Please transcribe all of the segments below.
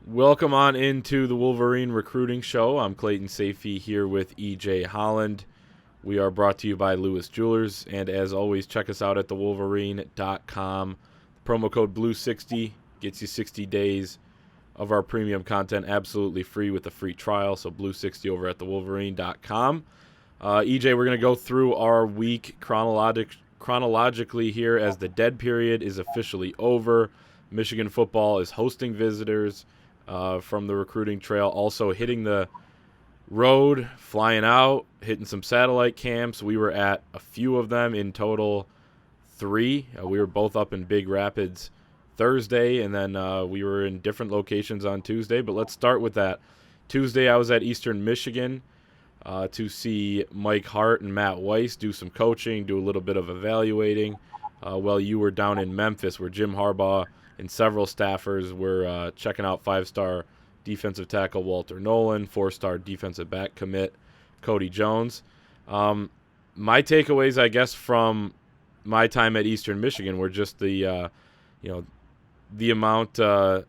Welcome on into the Wolverine Recruiting Show. I'm Clayton Safey here with EJ Holland. We are brought to you by Lewis Jewelers, and as always, check us out at thewolverine.com. Promo code BLUE60 gets you 60 days of our premium content absolutely free with a free trial, so BLUE60 over at thewolverine.com. EJ, we're going to go through our week chronologically here as the dead period is officially over. Michigan football is hosting visitors from the recruiting trail, also hitting the road, flying out, hitting some satellite camps. We were at a few of them, in total 3. We were both up in Big Rapids Thursday, and then we were in different locations on Tuesday. But let's start with that. Tuesday, I was at Eastern Michigan to see Mike Hart and Matt Weiss do some coaching, do a little bit of evaluating, while you were down in Memphis where Jim Harbaugh and several staffers were checking out 5-star defensive tackle Walter Nolan, 4-star defensive back commit Cody Jones. My takeaways, I guess, from my time at Eastern Michigan were just the amount of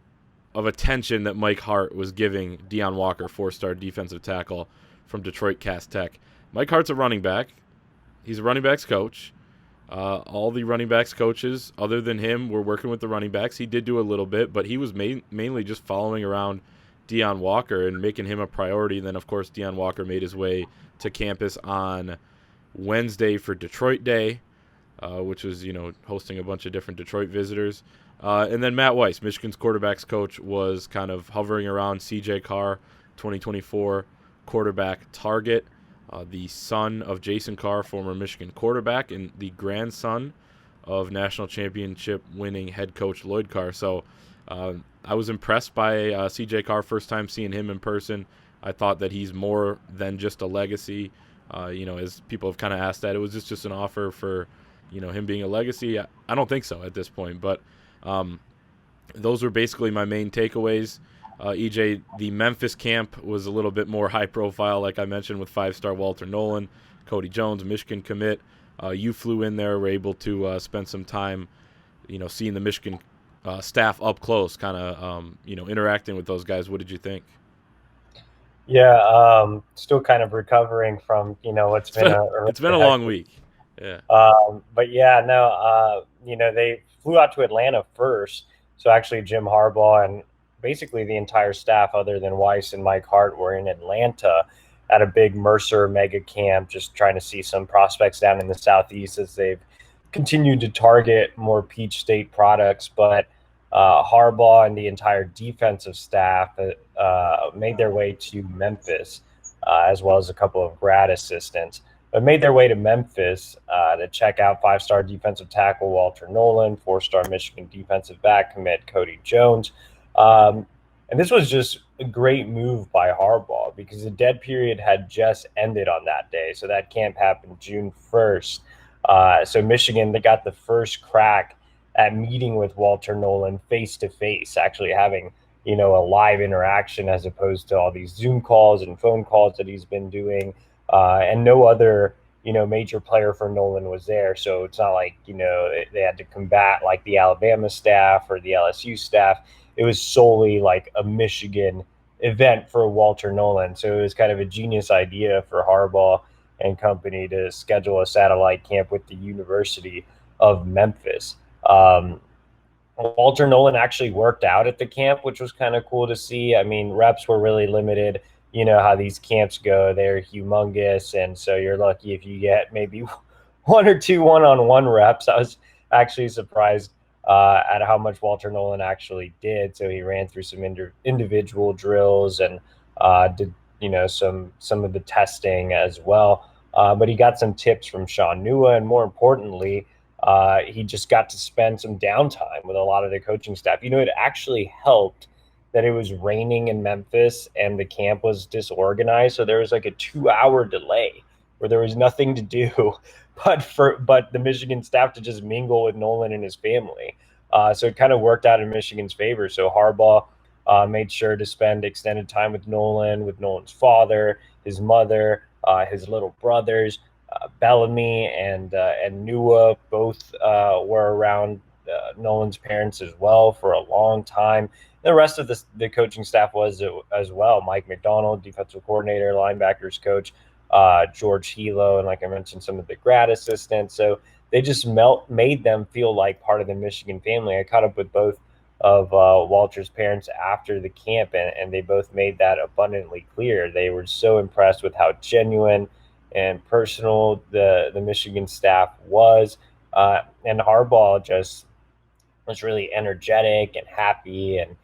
attention that Mike Hart was giving Deion Walker, 4-star defensive tackle from Detroit Cass Tech. Mike Hart's a running back. He's a running backs coach. All the running backs coaches, other than him, were working with the running backs. He did do a little bit, but he was mainly just following around Deion Walker and making him a priority. And then, of course, Deion Walker made his way to campus on Wednesday for Detroit Day, which was, hosting a bunch of different Detroit visitors. And then Matt Weiss, Michigan's quarterbacks coach, was kind of hovering around CJ Carr, 2024 quarterback target. The son of Jason Carr, former Michigan quarterback, and the grandson of national championship winning head coach Lloyd Carr. So I was impressed by C.J. Carr, first time seeing him in person. I thought that he's more than just a legacy. As people have kind of asked that, was this just an offer for, him being a legacy? I don't think so at this point, but those were basically my main takeaways. EJ, the Memphis camp was a little bit more high profile, like I mentioned, with 5-star Walter Nolan, Cody Jones, Michigan commit. You flew in there, were able to spend some time, seeing the Michigan staff up close, kind of, interacting with those guys. What did you think? Yeah, still kind of recovering from, what's been it's been a long week. Yeah. But yeah, no, they flew out to Atlanta first. So actually Jim Harbaugh and basically the entire staff other than Weiss and Mike Hart were in Atlanta at a big Mercer mega camp, just trying to see some prospects down in the Southeast as they've continued to target more Peach State products. But Harbaugh and the entire defensive staff made their way to Memphis, as well as a couple of grad assistants, but made their way to Memphis to check out 5-star defensive tackle Walter Nolan, 4-star Michigan defensive back commit Cody Jones. And this was just a great move by Harbaugh because the dead period had just ended on that day. So that camp happened June 1st. So Michigan, they got the first crack at meeting with Walter Nolan face to face, actually having, a live interaction as opposed to all these Zoom calls and phone calls that he's been doing. And no other, major player for Nolan was there. So it's not like, they had to combat like the Alabama staff or the LSU staff. It was solely like a Michigan event for Walter Nolan. So it was kind of a genius idea for Harbaugh and company to schedule a satellite camp with the University of Memphis. Walter Nolan actually worked out at the camp, which was kind of cool to see. I mean, reps were really limited. You know how these camps go. They're humongous. And so you're lucky if you get maybe 1 or 2 one-on-one reps. I was actually surprised at how much Walter Nolan actually did. So he ran through some individual drills and did, some of the testing as well. But he got some tips from Sean Nua, and more importantly, he just got to spend some downtime with a lot of the coaching staff. It actually helped that it was raining in Memphis and the camp was disorganized. So there was like a 2-hour delay where there was nothing to do but the Michigan staff to just mingle with Nolan and his family. So it kind of worked out in Michigan's favor. So Harbaugh made sure to spend extended time with Nolan's father, his mother, his little brothers, Bellamy and Nua. Both were around Nolan's parents as well for a long time. The rest of the coaching staff was as well. Mike McDonald, defensive coordinator, linebackers coach, George Hilo, and like I mentioned, some of the grad assistants. So they just made them feel like part of the Michigan family. I caught up with both of Walter's parents after the camp, and they both made that abundantly clear. They were so impressed with how genuine and personal the Michigan staff was. And Harbaugh just was really energetic and happy, and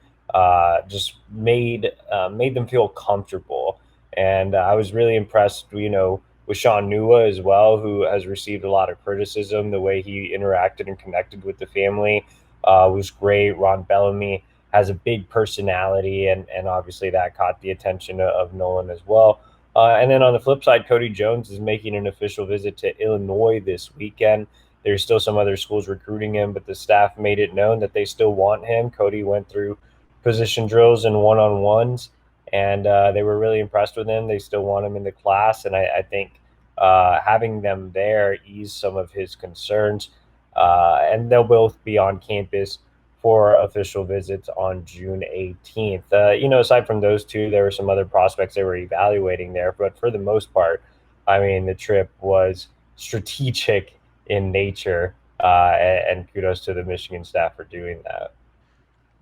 just made them feel comfortable. And I was really impressed, with Sean Nua as well, who has received a lot of criticism. The way he interacted and connected with the family was great. Ron Bellamy has a big personality, and obviously that caught the attention of Nolan as well. And then on the flip side, Cody Jones is making an official visit to Illinois this weekend. There's still some other schools recruiting him, but the staff made it known that they still want him. Cody went through position drills and one-on-ones, and they were really impressed with him. They still want him in the class, and I think having them there eased some of his concerns. And they'll both be on campus for official visits on June 18th. Aside from those two, there were some other prospects they were evaluating there, but for the most part, I mean, the trip was strategic in nature, and kudos to the Michigan staff for doing that.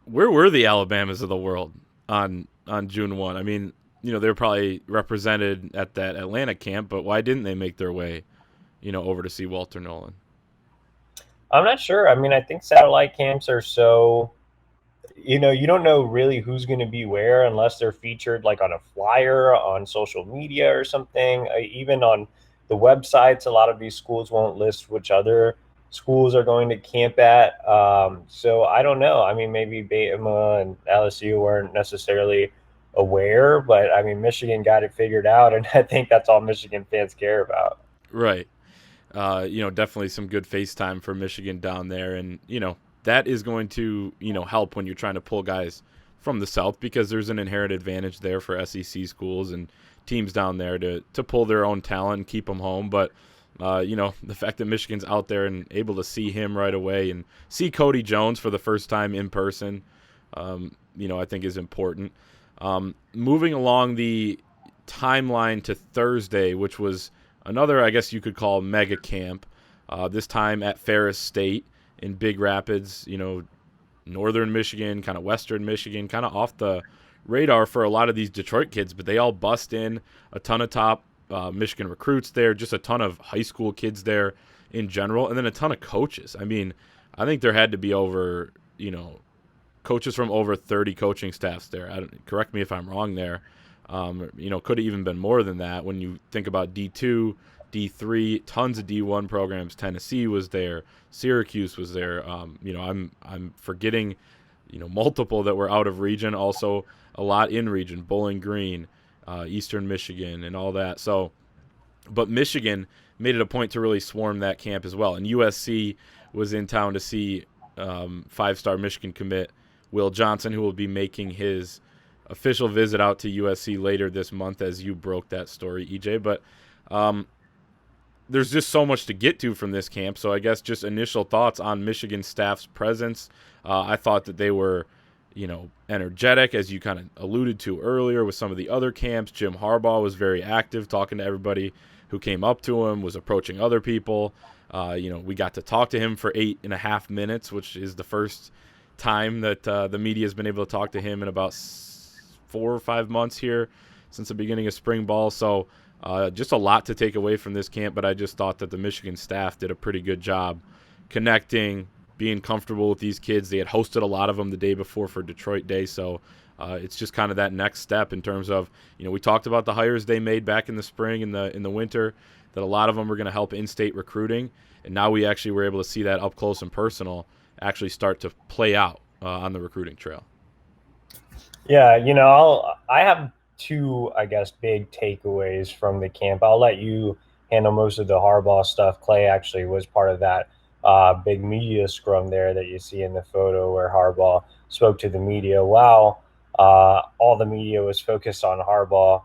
Where were the Alabamas of the world on June 1? I mean, they were probably represented at that Atlanta camp, but why didn't they make their way, over to see Walter Nolan? I'm not sure. I mean, I think satellite camps are so, you don't know really who's going to be where unless they're featured like on a flyer on social media or something. Even on the websites, a lot of these schools won't list which other schools are going to camp at. So I don't know. I mean, maybe Bama and LSU weren't necessarily aware, but I mean, Michigan got it figured out, and I think that's all Michigan fans care about. Right. Definitely some good FaceTime for Michigan down there. And, that is going to, help when you're trying to pull guys from the South, because there's an inherent advantage there for SEC schools and teams down there to pull their own talent and keep them home. But, the fact that Michigan's out there and able to see him right away and see Cody Jones for the first time in person, I think is important. Moving along the timeline to Thursday, which was another, I guess you could call, mega camp, this time at Ferris State in Big Rapids, northern Michigan, kind of western Michigan, kind of off the radar for a lot of these Detroit kids, but they all bust in. A ton of top Michigan recruits there, just a ton of high school kids there in general, and then a ton of coaches. I mean, I think there had to be over, coaches from over 30 coaching staffs there. Correct me if I'm wrong there. Could have even been more than that when you think about D2, D3, tons of D1 programs. Tennessee was there, Syracuse was there. I'm forgetting, multiple that were out of region. Also, a lot in region, Bowling Green, Eastern Michigan, and all that. So, but Michigan made it a point to really swarm that camp as well. And USC was in town to see five-star Michigan commit Will Johnson, who will be making his official visit out to USC later this month, as you broke that story, EJ. But there's just so much to get to from this camp. So I guess just initial thoughts on Michigan staff's presence. I thought that they were, energetic, as you kind of alluded to earlier with some of the other camps. Jim Harbaugh was very active, talking to everybody who came up to him, was approaching other people. We got to talk to him for 8.5 minutes, which is the first time that the media has been able to talk to him in about 4 or 5 months here since the beginning of spring ball. So just a lot to take away from this camp, but I just thought that the Michigan staff did a pretty good job connecting, being comfortable with these kids. They had hosted a lot of them the day before for Detroit Day, so it's just kind of that next step in terms of, we talked about the hires they made back in the spring and in the winter, that a lot of them were going to help in-state recruiting, and now we actually were able to see that up close and personal actually start to play out on the recruiting trail. Yeah, I have two, I guess, big takeaways from the camp. I'll let you handle most of the Harbaugh stuff. Clay actually was part of that big media scrum there that you see in the photo where Harbaugh spoke to the media. Wow, all the media was focused on Harbaugh.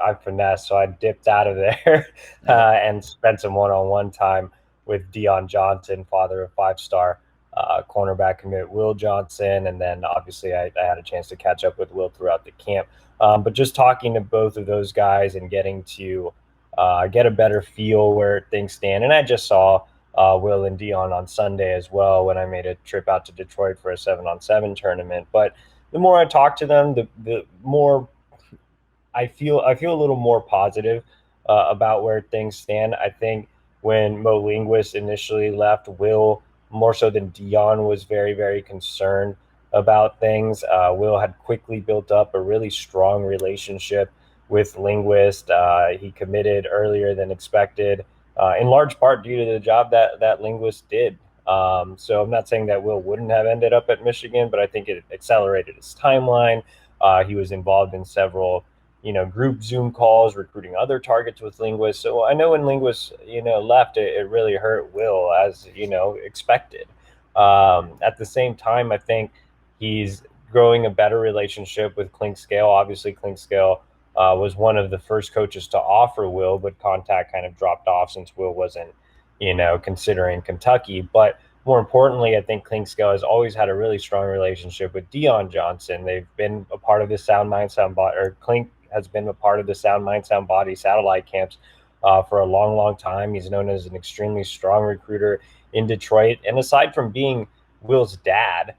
I finessed, so I dipped out of there and spent some one-on-one time with Deion Johnson, father of five-star cornerback commit Will Johnson, and then obviously I had a chance to catch up with Will throughout the camp. But just talking to both of those guys and getting to get a better feel where things stand. And I just saw Will and Dion on Sunday as well when I made a trip out to Detroit for a 7-on-7 tournament. But the more I talk to them, the more I feel a little more positive about where things stand. I think when Mo Linguist initially left, Will more so than Dion was very, very concerned about things. Will had quickly built up a really strong relationship with Linguist. He committed earlier than expected, in large part due to the job that Linguist did. So I'm not saying that Will wouldn't have ended up at Michigan, but I think it accelerated his timeline. He was involved in several group Zoom calls, recruiting other targets with Linguist. So I know when Linguist, left, it really hurt Will, as, expected. At the same time, I think he's growing a better relationship with Clink Scale. Obviously, Clink Scale was one of the first coaches to offer Will, but contact kind of dropped off since Will wasn't, considering Kentucky. But more importantly, I think Clink Scale has always had a really strong relationship with Dion Johnson. They've been a part of the Sound Mind Sound Body, or Clink has been a part of the Sound Mind Sound Body satellite camps for a long, long time. He's known as an extremely strong recruiter in Detroit. And aside from being Will's dad,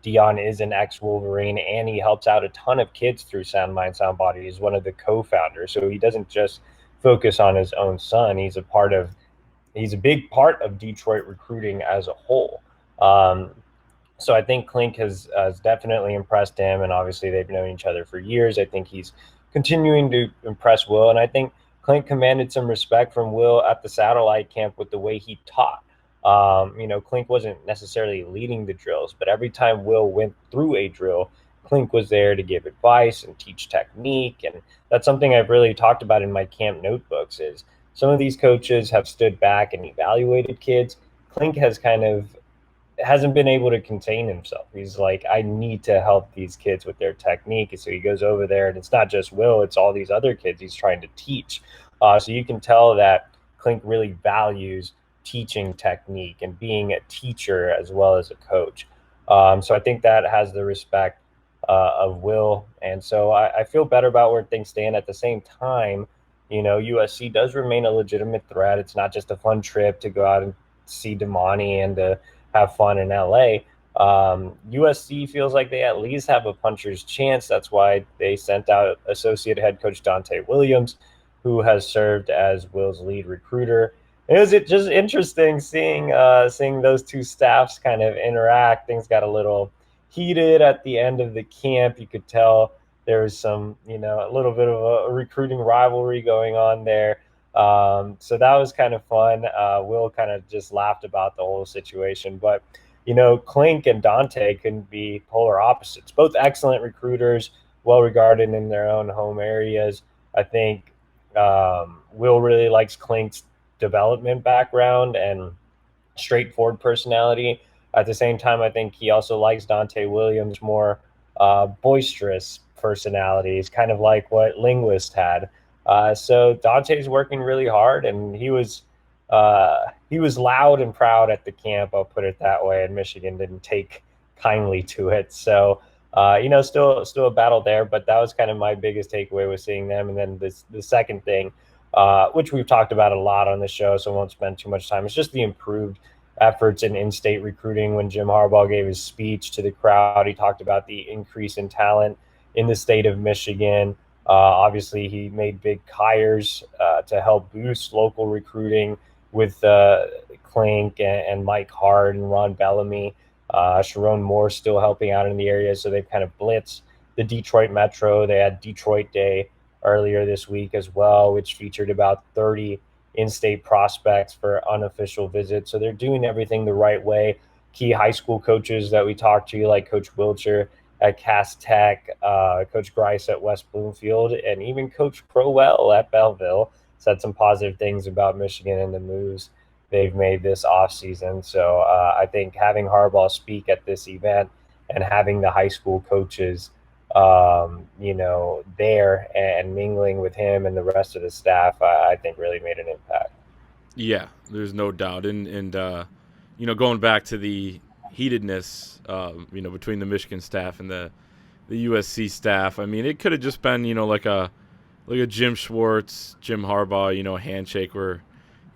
Dion is an ex-Wolverine, and he helps out a ton of kids through Sound Mind Sound Body. He's one of the co-founders, so he doesn't just focus on his own son. He's a big part of Detroit recruiting as a whole. So I think Clink has definitely impressed him, and obviously they've known each other for years. I think he's continuing to impress Will, and I think Clink commanded some respect from Will at the satellite camp with the way he taught. Clink wasn't necessarily leading the drills, but every time Will went through a drill, Clink was there to give advice and teach technique, and that's something I've really talked about in my camp notebooks. Is some of these coaches have stood back and evaluated kids. Clink hasn't been able to contain himself. He's like, I need to help these kids with their technique. And so he goes over there, and it's not just Will, it's all these other kids he's trying to teach. So you can tell that Clink really values teaching technique and being a teacher as well as a coach. So I think that has the respect of Will. And so I feel better about where things stand. At the same time, USC does remain a legitimate threat. It's not just a fun trip to go out and see Damani and to have fun in LA. USC feels like they at least have a puncher's chance. That's why they sent out associate head coach Dante Williams, who has served as Will's lead recruiter. It was just interesting seeing those two staffs kind of interact. Things got a little heated at the end of the camp. You could tell there was some, a little bit of a recruiting rivalry going on there. So that was kind of fun. Will kind of just laughed about the whole situation, but Clink and Dante couldn't be polar opposites. Both excellent recruiters, well regarded in their own home areas. I think Will really likes Clink's development background and straightforward personality. At the same time, I think he also likes Dante Williams' more boisterous personalities, kind of like what Linguist had. So Dante's working really hard, and he was loud and proud at the camp. I'll put it that way. And Michigan didn't take kindly to it. So still a battle there. But that was kind of my biggest takeaway with seeing them. And then the second thing, which we've talked about a lot on the show, so I won't spend too much time. It's just the improved efforts in in-state recruiting. When Jim Harbaugh gave his speech to the crowd, he talked about the increase in talent in the state of Michigan. Obviously, he made big hires to help boost local recruiting with Clink and Mike Hart and Ron Bellamy. Sharon Moore still helping out in the area, so they've kind of blitzed the Detroit Metro. They had Detroit Day earlier this week as well, which featured about 30 in-state prospects for unofficial visits. So they're doing everything the right way. Key high school coaches that we talked to, like Coach Wilcher at Cass Tech, Coach Grice at West Bloomfield, and even Coach Crowell at Belleville, said some positive things about Michigan and the moves they've made this offseason. So I think having Harbaugh speak at this event and having the high school coaches there and mingling with him and the rest of the staff, I think really made an impact. Yeah, there's no doubt. And going back to the heatedness, between the Michigan staff and the USC staff. I mean, it could have just been, like a Jim Schwartz, Jim Harbaugh, handshake where,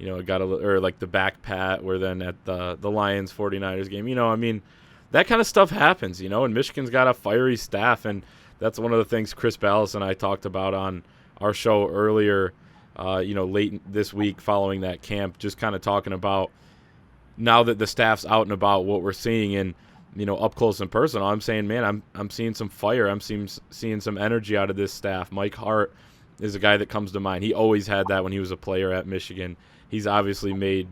or like the back pat where then at the Lions 49ers game, I mean, that kind of stuff happens, and Michigan's got a fiery staff, and that's one of the things Chris Ballas and I talked about on our show earlier, late this week following that camp, just kind of talking about now that the staff's out and about what we're seeing and, up close and personal. I'm saying, man, I'm seeing some fire. I'm seeing some energy out of this staff. Mike Hart is a guy that comes to mind. He always had that when he was a player at Michigan. He's obviously made,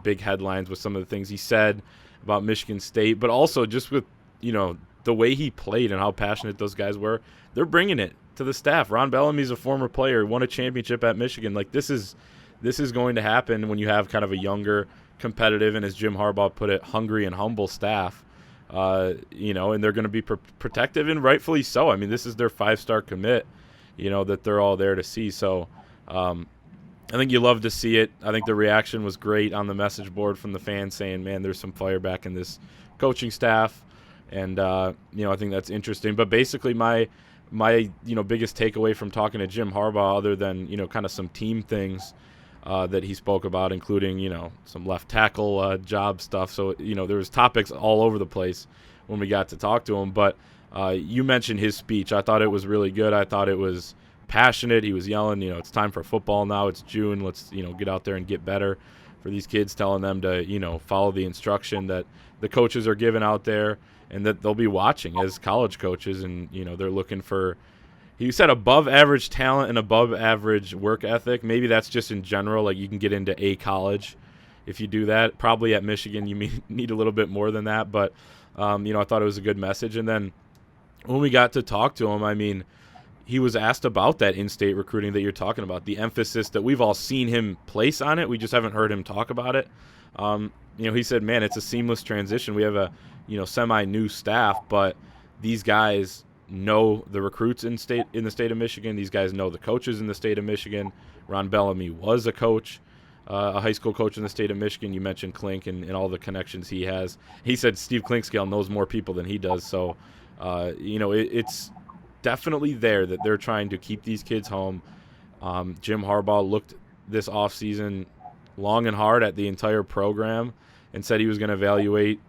big headlines with some of the things he said about Michigan State, but also just with, the way he played and how passionate those guys were. They're bringing it to the staff. Ron Bellamy's a former player, won a championship at Michigan. Like, this is going to happen when you have kind of a younger, competitive, and as Jim Harbaugh put it, hungry and humble staff. And they're going to be protective, and rightfully so. I mean, this is their 5-star commit, that they're all there to see. So I think you love to see it. I think the reaction was great on the message board from the fans saying, man, there's some fire back in this coaching staff. And, I think that's interesting. But basically my biggest takeaway from talking to Jim Harbaugh, other than, kind of some team things that he spoke about, including, some left tackle job stuff. So, there was topics all over the place when we got to talk to him. But you mentioned his speech. I thought it was really good. I thought it was passionate. He was yelling, it's time for football now. It's June. Let's, get out there and get better for these kids, telling them to, follow the instruction that the coaches are giving out there and that they'll be watching as college coaches. And, they're looking for, he said, above average talent and above average work ethic. Maybe that's just in general. Like, you can get into a college if you do that. Probably at Michigan you need a little bit more than that. But, I thought it was a good message. And then when we got to talk to him, I mean, he was asked about that in-state recruiting that you're talking about, the emphasis that we've all seen him place on it. We just haven't heard him talk about it. He said, man, it's a seamless transition. We have a, semi-new staff, but these guys know the recruits in the state of Michigan. These guys know the coaches in the state of Michigan. Ron Bellamy was a coach, a high school coach in the state of Michigan. You mentioned Klink and all the connections he has. He said Steve Clinkscale knows more people than he does. So, it's definitely there that they're trying to keep these kids home. Jim Harbaugh looked this offseason long and hard at the entire program and said he was going to evaluate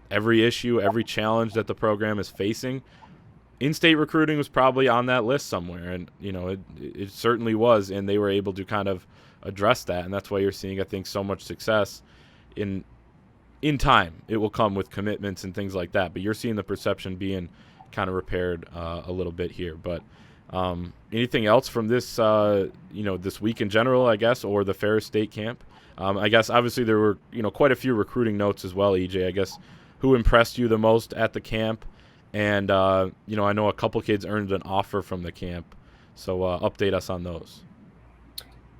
every issue, every challenge that the program is facing. In-state recruiting was probably on that list somewhere, and it certainly was, and they were able to kind of address that, and that's why you're seeing, I think, so much success in time. It will come with commitments and things like that, but you're seeing the perception being kind of repaired a little bit here. But anything else from this this week in general, I guess, or the Ferris State camp? I guess obviously there were quite a few recruiting notes as well, EJ. I guess who impressed you the most at the camp? And I know a couple kids earned an offer from the camp, so update us on those.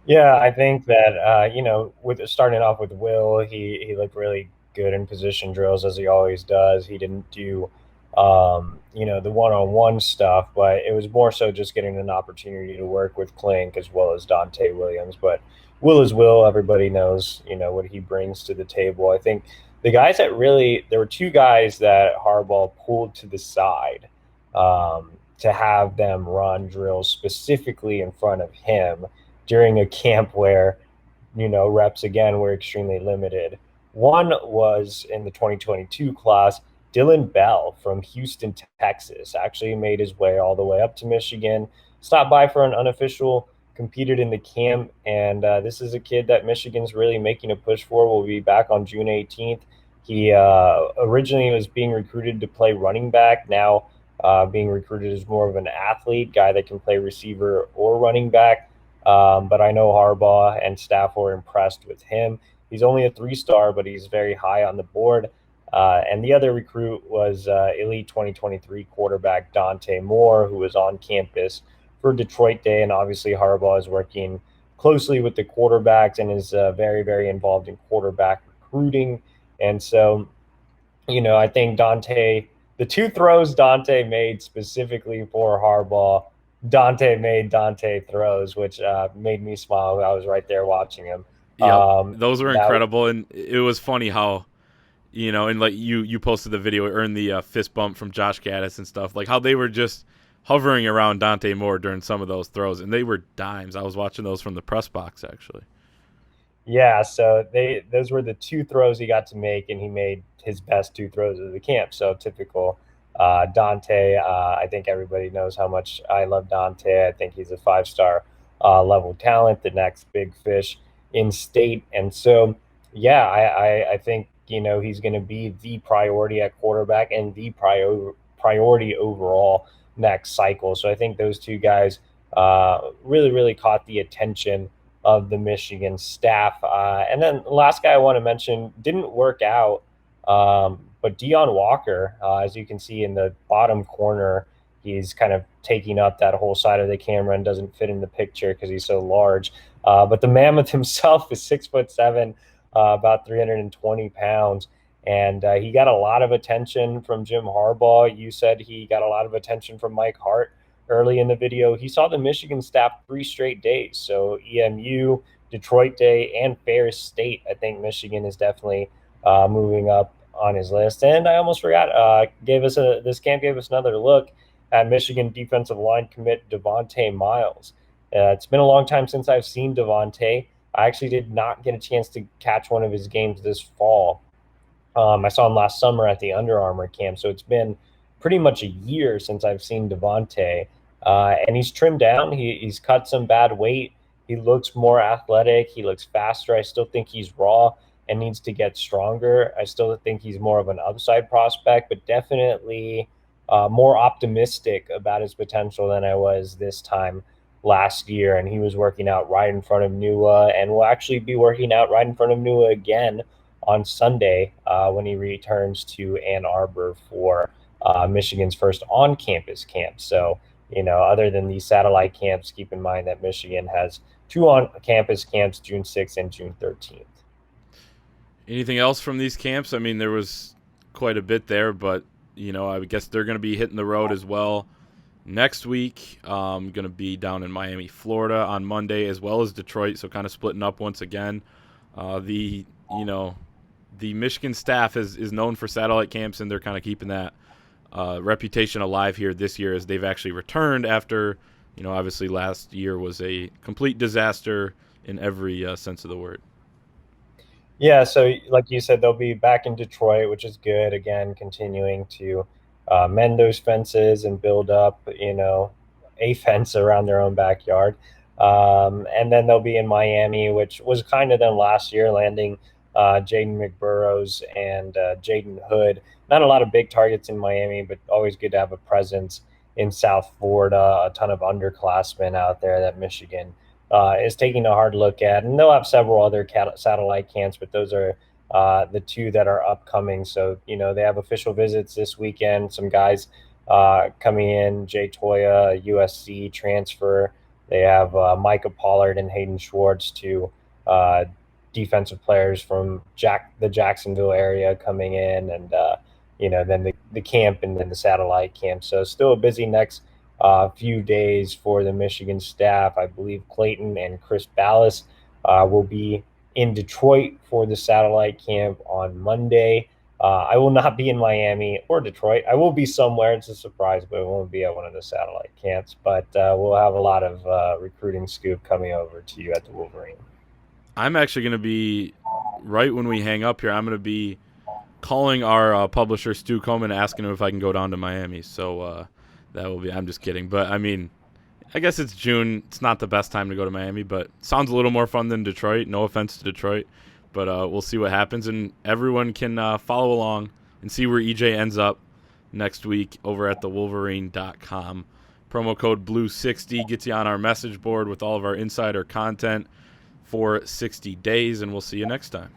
Yeah, I think that with starting off with Will, he looked really good in position drills as he always does. He didn't do the one-on-one stuff, but it was more so just getting an opportunity to work with Klink as well as Dante Williams. But Will is Will. Everybody knows, what he brings to the table. I think the guys that there were two guys that Harbaugh pulled to the side to have them run drills specifically in front of him during a camp where, reps again were extremely limited. One was in the 2022 class. Dylan Bell from Houston, Texas, actually made his way all the way up to Michigan, stopped by for an unofficial, competed in the camp, and this is a kid that Michigan's really making a push for. Will be back on June 18th. He originally was being recruited to play running back, now being recruited as more of an athlete, guy that can play receiver or running back. But I know Harbaugh and staff were impressed with him. He's only a 3-star, but he's very high on the board. And the other recruit was elite 2023 quarterback Dante Moore, who was on campus for Detroit Day. And obviously Harbaugh is working closely with the quarterbacks and is very, very involved in quarterback recruiting. And so, I think the two throws Dante made specifically for Harbaugh, Dante made Dante throws, which made me smile. I was right there watching him. Yeah, those were incredible. And it was funny how And like you posted the video, it earned the fist bump from Josh Gaddis and stuff, like how they were just hovering around Dante Moore during some of those throws, and they were dimes. I was watching those from the press box, actually. Yeah, so those were the two throws he got to make, and he made his best two throws of the camp. So typical Dante. I think everybody knows how much I love Dante. I think he's a 5-star level talent, the next big fish in state. And so, yeah, I think he's going to be the priority at quarterback and the priority overall next cycle. So I think those two guys really, really caught the attention of the Michigan staff. And then the last guy I want to mention didn't work out, but Deion Walker, as you can see in the bottom corner, he's kind of taking up that whole side of the camera and doesn't fit in the picture because he's so large. But the mammoth himself is 6'7", about 320 pounds. And he got a lot of attention from Jim Harbaugh. You said he got a lot of attention from Mike Hart early in the video. He saw the Michigan staff 3 straight days. So EMU, Detroit Day, and Ferris State. I think Michigan is definitely moving up on his list. And I almost forgot, this camp gave us another look at Michigan defensive line commit Devontae Miles. It's been a long time since I've seen Devontae. I actually did not get a chance to catch one of his games this fall. I saw him last summer at the Under Armour camp, so it's been pretty much a year since I've seen Devontae. And he's trimmed down. He's cut some bad weight. He looks more athletic. He looks faster. I still think he's raw and needs to get stronger. I still think he's more of an upside prospect, but definitely more optimistic about his potential than I was this time last year. And he was working out right in front of NUA and will actually be working out right in front of NUA again on Sunday when he returns to Ann Arbor for Michigan's first on-campus camp. So, other than these satellite camps, keep in mind that Michigan has 2 on-campus camps, June 6th and June 13th. Anything else from these camps? I mean, there was quite a bit there, but, I guess they're going to be hitting the road as well next week. Going to be down in Miami, Florida on Monday, as well as Detroit, so kind of splitting up once again. The Michigan staff is known for satellite camps, and they're kind of keeping that reputation alive here this year as they've actually returned after, obviously last year was a complete disaster in every sense of the word. Yeah, so like you said, they'll be back in Detroit, which is good. Again, continuing to mend those fences and build up, a fence around their own backyard. And then they'll be in Miami, which was kind of them last year, landing Jaden McBurrows and Jaden Hood. Not a lot of big targets in Miami, but always good to have a presence in South Florida. A ton of underclassmen out there that Michigan is taking a hard look at. And they'll have several other satellite camps, but those are the 2 that are upcoming. So, they have official visits this weekend. Some guys coming in, Jay Toya, USC transfer. They have Micah Pollard and Hayden Schwartz, 2 defensive players from the Jacksonville area coming in, and then the camp and then the satellite camp. So still a busy next few days for the Michigan staff. I believe Clayton and Chris Ballas will be in Detroit for the satellite camp on Monday. I will not be in Miami or Detroit. I will be somewhere. It's a surprise, but I won't be at one of the satellite camps. But we'll have a lot of recruiting scoop coming over to you at the Wolverine. I'm actually going to be, right when we hang up here, I'm going to be calling our publisher, Stu Coleman, asking him if I can go down to Miami. So that will be, I'm just kidding. But, I mean, I guess it's June. It's not the best time to go to Miami, but sounds a little more fun than Detroit. No offense to Detroit. But we'll see what happens. And everyone can follow along and see where EJ ends up next week over at thewolverine.com. Promo code BLUE60 gets you on our message board with all of our insider content for 60 days, and we'll see you next time.